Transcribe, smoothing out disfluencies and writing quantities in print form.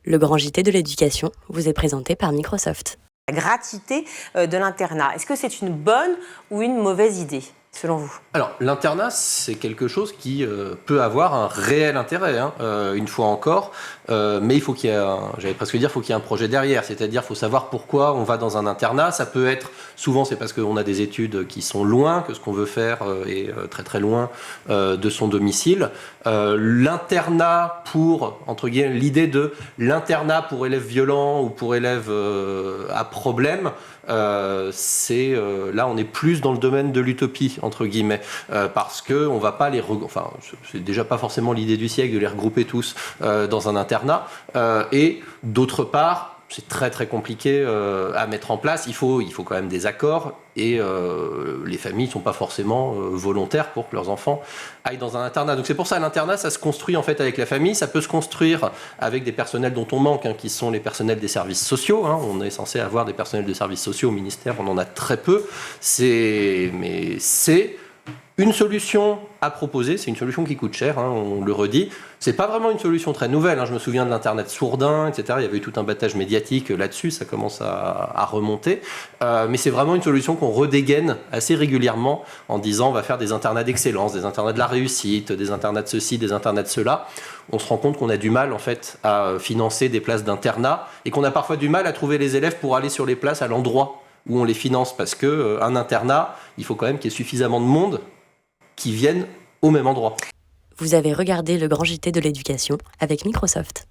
Le grand JT de l'éducation vous est présenté par Microsoft. La gratuité de l'internat, est-ce que c'est une bonne ou une mauvaise idée, selon vous ? Alors, l'internat, c'est quelque chose qui peut avoir un réel intérêt, une fois encore, mais il faut qu'il y ait j'allais presque dire, faut qu'il y ait un projet derrière, c'est-à-dire faut savoir pourquoi on va dans un internat. Ça peut être, souvent c'est parce qu'on a des études qui sont loin, que ce qu'on veut faire est très très loin de son domicile. L'internat pour, entre guillemets, l'idée de l'internat pour élèves violents ou pour élèves à problème, là on est plus dans le domaine de l'utopie, entre guillemets, parce que on va pas enfin c'est déjà pas forcément l'idée du siècle de les regrouper tous dans un internat, et d'autre part c'est très très compliqué à mettre en place. Il faut quand même des accords, et les familles ne sont pas forcément volontaires pour que leurs enfants aillent dans un internat. Donc c'est pour ça, l'internat, ça se construit en fait avec la famille. Ça peut se construire avec des personnels dont on manque, qui sont les personnels des services sociaux. On est censé avoir des personnels de services sociaux au ministère, on en a très peu. Mais c'est une solution à proposer, c'est une solution qui coûte cher, on le redit. C'est pas vraiment une solution très nouvelle. Je me souviens de l'Internet sourdin, etc. Il y avait eu tout un battage médiatique là-dessus, ça commence à remonter. Mais c'est vraiment une solution qu'on redégaine assez régulièrement en disant on va faire des internats d'excellence, des internats de la réussite, des internats de ceci, des internats de cela. On se rend compte qu'on a du mal en fait à financer des places d'internat, et qu'on a parfois du mal à trouver les élèves pour aller sur les places à l'endroit où on les finance, parce que un internat, il faut quand même qu'il y ait suffisamment de monde qui viennent au même endroit. Vous avez regardé le grand JT de l'éducation avec Microsoft.